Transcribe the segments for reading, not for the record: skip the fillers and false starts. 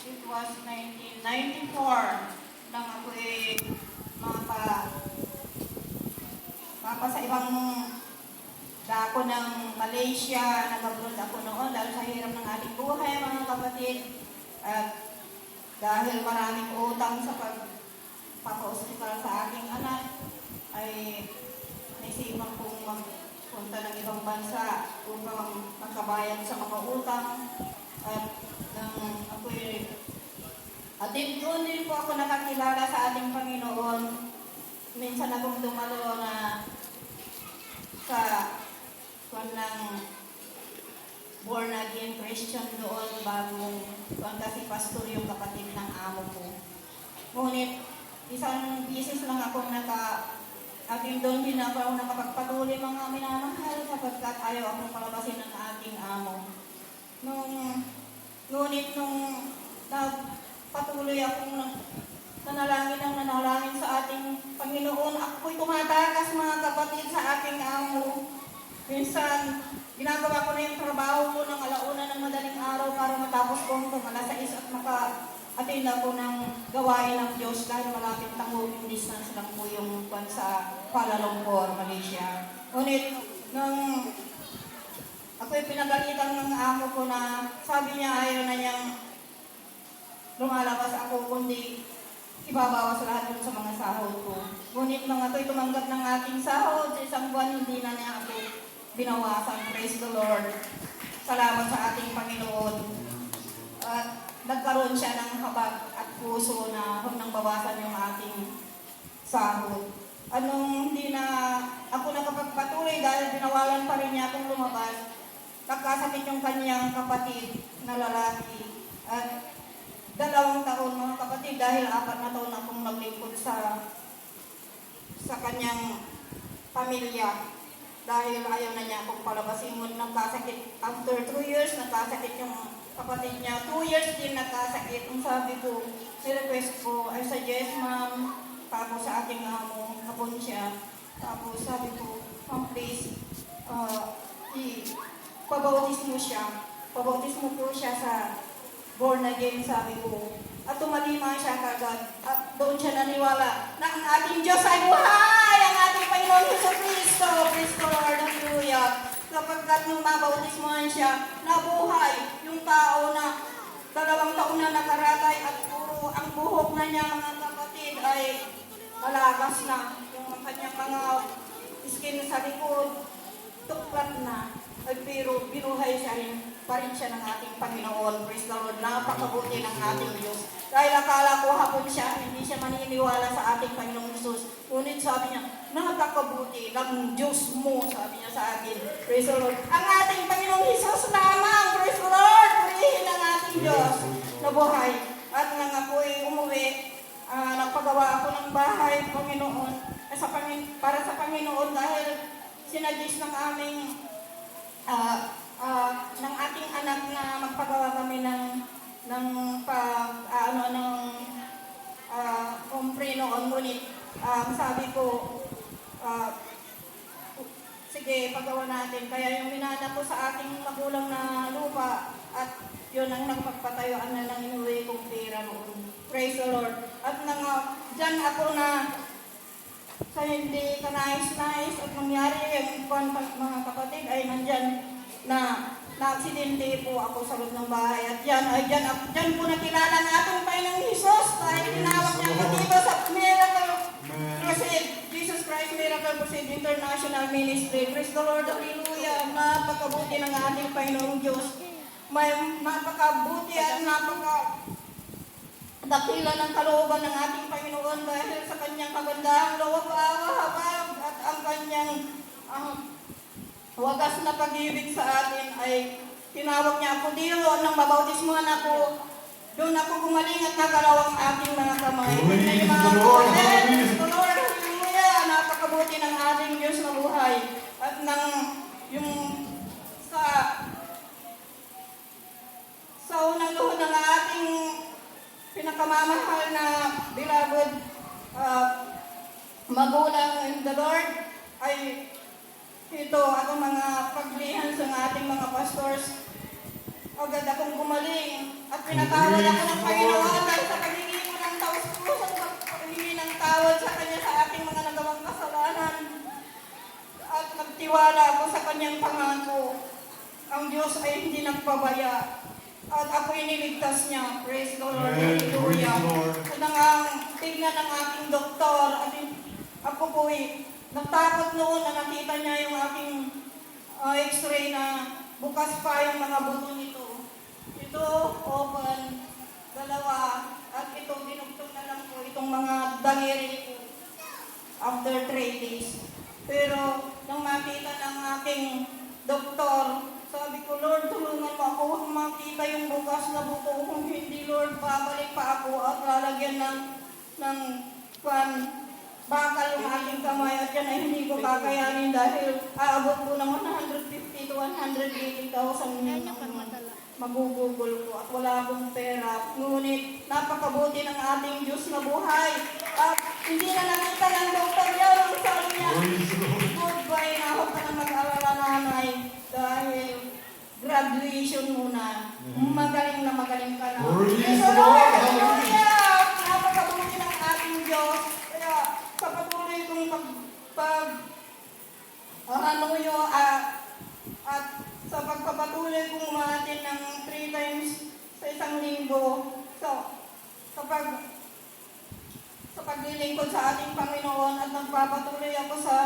It was 1994 nang ako mapa sa ibang dako ng Malaysia. Nag-abroad ako noon dahil sa hirap ng ating buhay, mga kapatid. At dahil maraming utang sa pagpapa-hospital sa aking anak, ay naisipan kong magpunta ng ibang bansa upang magkabayad sa mga utang. At nang doon din po ako nakakilala sa ating Panginoon. Minsan akong dumalo na sa ng born again Christian doon bagong kasi pastor yung kapatid ng amo ko. Ngunit isang bisis lang akong doon din ako nakapagpatuloy mga minamahal kapagkat ayaw akong palabasin ng ating amo. Ngunit nung patuloy akong nanalangin sa ating Panginoon, ako'y tumatakas mga kapatid sa aking amo. Minsan, ginagawa ko na yung trabaho ko ng alauna ng madaling araw para matapos ko hanggang alas 6 at maka-attend ako ng gawain ng Diyos dahil malapit lang walking distance lang po yung sa Kuala Lumpur, Malaysia. Ngunit, nung ako'y pinagalitan ng amo ko na sabi niya ayaw na niyang lumalabas ako kundi ibabawas lahat dun sa mga sahod ko. Ngunit nung ako'y tumanggap ng ating sahod, sa isang buwan hindi na niya ako binawasan. Praise the Lord. Salamat sa ating Panginoon. At nagkaroon siya ng habag at puso na huwag nang bawasan yung ating sahod. Anong hindi na ako nakapagpatuloy dahil binawalan pa rin niya akong lumabas, nagkasakit yung kanyang kapatid na lalaki. At 2 taon mga kapatid dahil 4 na taon akong naglingkod sa kanyang pamilya dahil ayaw na niya akong palabasin. Nagkasakit after 2 years, nagkasakit yung kapatid niya. 2 years din nagkasakit. Ang sabi ko, request ko, I suggest ma'am, tapos sa ating amo, hapon siya. Tapos sabi ko, ma'am please, pabautismo siya. Pabautismo po siya sa born again, sabi ko. At tumalima siya kagad. At doon siya naniwala na ang ating Diyos ay buhay! Ang ating Panginoon Jesucristo! Praise the Lord! Hallelujah! Kapag nung mabautismohan siya, nabuhay yung tao na 2 taon na nakaratay at puro ang buhok na niya, mga kapatid, ay malagas na. Yung kanyang mga skin sa likod, tuklat na. Ay pero binuhay siya rin pa rin siya ng ating Panginoon. Praise the Lord. Napakabuti ng ating Diyos. Dahil akala ko hapon siya, hindi siya maniniwala sa ating Panginoong Jesus. Ngunit sabi niya, napakabuti ng Diyos mo, sabi niya sa atin. Praise the Lord. Ang ating Panginoong Jesus lamang. Praise the Lord. Purihin ang ating Diyos na buhay. At nang ako'y umuwi, nagpagawa ako ng bahay, Panginoon, para sa Panginoon dahil sinadis ng aming ng ating anak na magpagawa kami ng kumpre noon. Ngunit sabi ko, sige, pagawa natin. Kaya yung minana ko sa ating magulang na lupa at yun ang nagpagpatayuan na lang inuwi kong pera noon. Praise the Lord. At dyan ako na sa hindi kanais-nais at nangyari yung mga kapatid ay nandyan na-aksidente po ako sa loob ng bahay. At dyan po nakilala ng ating Panginoong Jesus dahil tinawag niya katiba sa Miracle Crusade, Jesus Christ Miracle Crusade International Ministry. Praise the Lord, hallelujah. Napakabuti ng ating Panginoong Diyos. May napakabuti at dakila ng kalooban ng ating Panginoon dahil sa kanyang kagandahang loob, habag at ang kanyang wagas na pag-ibig sa atin ay tinawag niya ako dito nang mabautismuhan ako. Doon ako gumaling at nagalaw ang ating mga kamay. Praise the Lord, hallelujah. Napakabuti ng ating Diyos na buhay. At sa unang luhod ng ating pinakamamahal na beloved magulang in the Lord ay ito, ang mga paglihan sa ating mga pastors. Agad akong gumaling at Pinatawad ako ng Panginoon dahil sa paghingi ko ng taus-pusong paghingi ng tawad sa Kanya sa ating mga nagawang kasalanan. At nagtiwala ako sa Kanyang pangako. Ang Diyos ay hindi nagpabaya. At ako iniligtas niya. Praise the Lord. Hallelujah. At nang tignan ng aking doktor at ako po natakot noon na nakita niya yung aking x-ray na bukas pa yung mga buto nito. Ito, open, dalawa, at ito, dinugtong na lang po itong mga daliri ko after 3 days. Pero, nang makita ng aking doktor, sabi ko, Lord, tulungan mo ako, huwag makita yung bukas na buto. Kung hindi, Lord, babalik pa ako at lalagyan ng bakal yung aking kamay at yan ay hindi ko kakayanin dahil aabot ko ng 150 to 180,000 magugugol ko at wala akong pera. Ngunit napakabuti ng ating Diyos na buhay. At hindi na nakita ng doktor niya. Sabi niya, goodbye na, huwag ka na mag-alala nanay dahil graduation muna. Magaling na magaling ka na. Hallelujah! Napakabuti ng ating Diyos. Kaya sa patuloy kong at sa pagpapatuloy kong umatin ng 3 times sa isang linggo, sa paglilingkod sa ating Panginoon at nagpapatuloy ako sa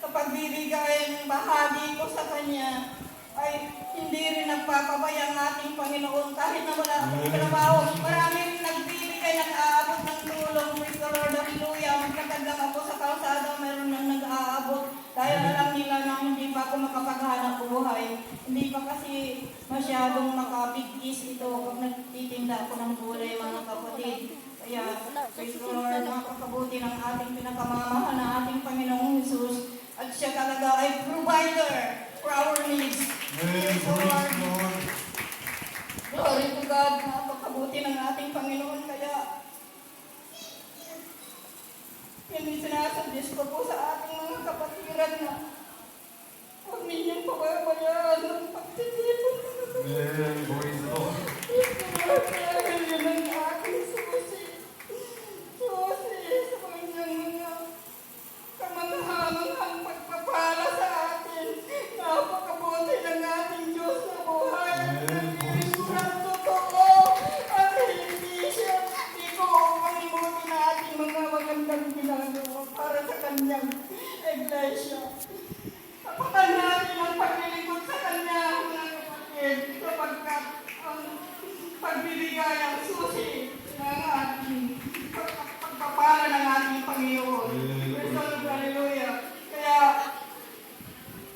pagbibigay ng bahagi ko sa Kanya, ay hindi rin nagpapabaya ang ating Panginoon kahit na wala akong trabaho. Marami rin nagbibigay, nag-aabot ng tulong. Praise the Lord, hallelujah. Magkakad lang ako sa kalsada, mayroon nang nag-aabot dahil alam nila na hindi pa ako makapaghanap buhay. Hindi pa kasi masyadong makapigis ito pag nagtitinda ako ng gulay, mga kapatid. Kaya, praise the Lord, napakabuti ng ating pinakamamahal na ating Panginoong Jesus. At siya talaga ay provider for our needs. Praise the Lord. Glory to God. Napakabuti ng ating Panginoon. Kaya, hindi sinasuggest ko po sa ating mga kapatiran na huwag ninyong pababayaan ng pagtitipon. Praise the Lord. Dahil yun ang aking susi. Sa kanyang mga kamanghamanghang pagpapala sa atin. Napakabuti ng ating Diyos na buhay. Nagbibisurang totoo. At hindi ko kalimutin na ating mga magandang ginagawa para sa kanyang iglesia. Tapakan natin ang paglilingkod sa kanya, mga kapatid, sapagkat ang pagbibigay ang susi ng ating pagpapala ng ating Panginoon. Hallelujah. Kaya,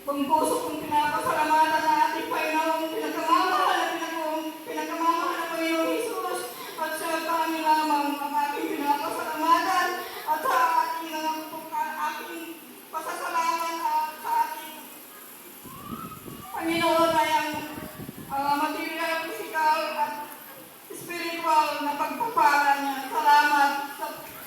kung puso kong pinapasalamatan ng ating Panginoon, pinakamamahal na Panginoon Jesus, at siya kami lamang ang ating pinapasalamatan at sa ating pasasalamat sa ating Panginoon ay ang material, physical at spiritual na pagpapala niya. Salamat sa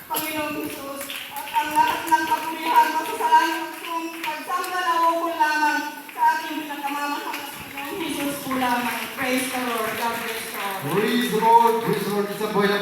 Panginoon Jesus. At ang lahat ng kapulihan, masasalamat kong pagsamba na ukol lamang sa ating pinakamamahal na Panginoon Jesus po lamang. Praise the Lord. God bless you. Praise the Lord. Praise the Lord. Isa po yan